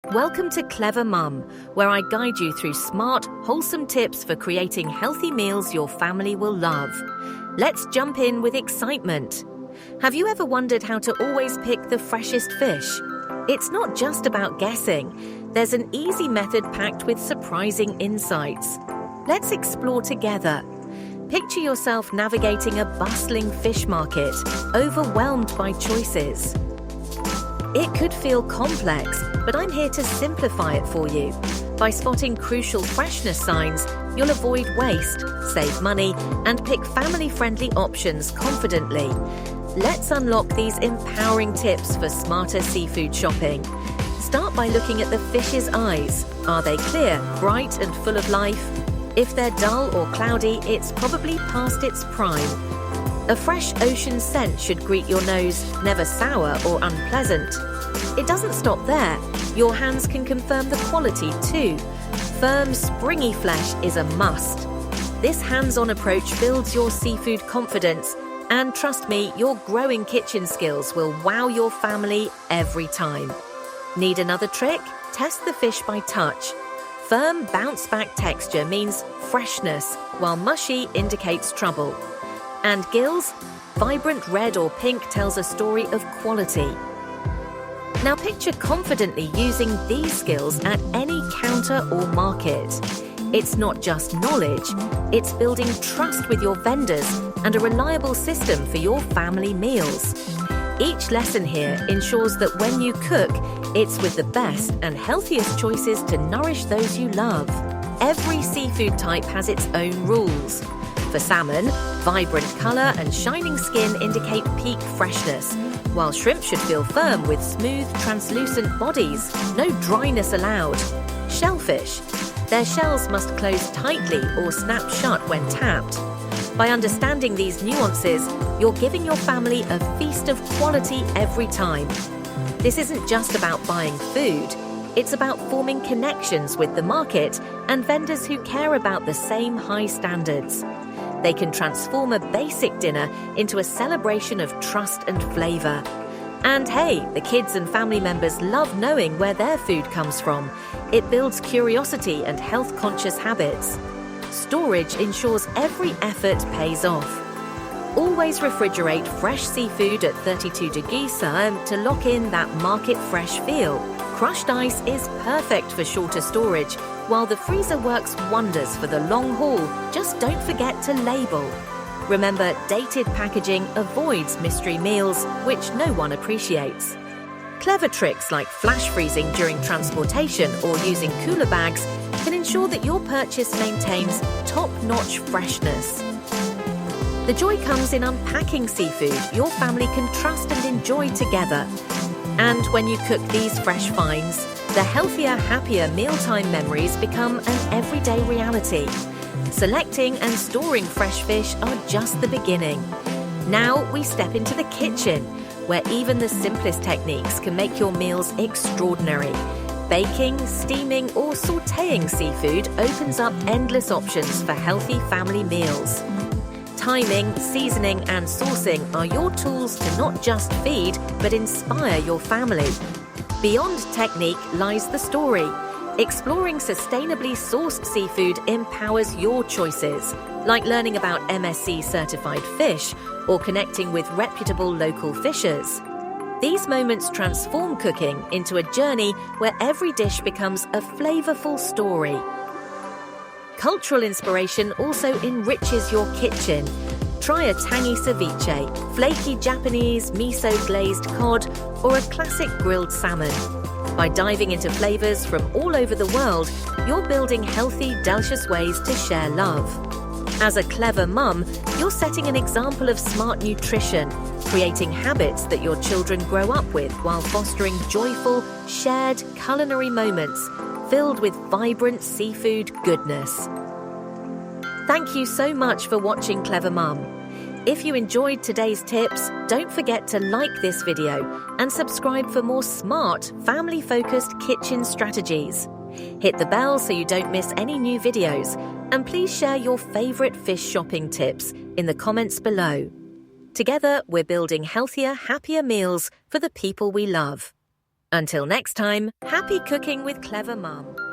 Welcome to Clever Mum, where I guide you through smart, wholesome tips for creating healthy meals your family will love. Let's jump in with excitement. Have you ever wondered how to always pick the freshest fish? It's not just about guessing. There's an easy method packed with surprising insights. Let's explore together. Picture yourself navigating a bustling fish market, overwhelmed by choices. It could feel complex, but I'm here to simplify it for you. By spotting crucial freshness signs, you'll avoid waste, save money, and pick family-friendly options confidently. Let's unlock these empowering tips for smarter seafood shopping. Start by looking at the fish's eyes. Are they clear, bright, and full of life? If they're dull or cloudy, it's probably past its prime. A fresh ocean scent should greet your nose, never sour or unpleasant. It doesn't stop there. Your hands can confirm the quality too. Firm, springy flesh is a must. This hands-on approach builds your seafood confidence, and trust me, your growing kitchen skills will wow your family every time. Need another trick? Test the fish by touch. Firm, bounce-back texture means freshness, while mushy indicates trouble. And gills? Vibrant red or pink tells a story of quality. Now picture confidently using these skills at any counter or market. It's not just knowledge, it's building trust with your vendors and a reliable system for your family meals. Each lesson here ensures that when you cook, it's with the best and healthiest choices to nourish those you love. Every seafood type has its own rules. For salmon, vibrant colour and shining skin indicate peak freshness, while shrimp should feel firm with smooth, translucent bodies, no dryness allowed. Shellfish, their shells must close tightly or snap shut when tapped. By understanding these nuances, you're giving your family a feast of quality every time. This isn't just about buying food. It's about forming connections with the market and vendors who care about the same high standards. They can transform a basic dinner into a celebration of trust and flavour. And hey, the kids and family members love knowing where their food comes from. It builds curiosity and health-conscious habits. Storage ensures every effort pays off. Always refrigerate fresh seafood at 32 degrees to lock in that market-fresh feel. Crushed ice is perfect for shorter storage, while the freezer works wonders for the long haul. Just don't forget to label. Remember, dated packaging avoids mystery meals, which no one appreciates. Clever tricks like flash freezing during transportation or using cooler bags can ensure that your purchase maintains top-notch freshness. The joy comes in unpacking seafood your family can trust and enjoy together. And when you cook these fresh finds, the healthier, happier mealtime memories become an everyday reality. Selecting and storing fresh fish are just the beginning. Now we step into the kitchen, where even the simplest techniques can make your meals extraordinary. Baking, steaming, or sautéing seafood opens up endless options for healthy family meals. Timing, seasoning, and saucing are your tools to not just feed, but inspire your family. Beyond technique lies the story. Exploring sustainably sourced seafood empowers your choices, like learning about MSC-certified fish or connecting with reputable local fishers. These moments transform cooking into a journey where every dish becomes a flavorful story. Cultural inspiration also enriches your kitchen. Try a tangy ceviche, flaky Japanese miso-glazed cod, or a classic grilled salmon. By diving into flavors from all over the world, you're building healthy, delicious ways to share love. As a clever mum, you're setting an example of smart nutrition, creating habits that your children grow up with while fostering joyful, shared culinary moments filled with vibrant seafood goodness. Thank you so much for watching Clever Mum. If you enjoyed today's tips, don't forget to like this video and subscribe for more smart, family-focused kitchen strategies. Hit the bell so you don't miss any new videos, and please share your favorite fish shopping tips in the comments below. Together, we're building healthier, happier meals for the people we love. Until next time, happy cooking with Clever Mum.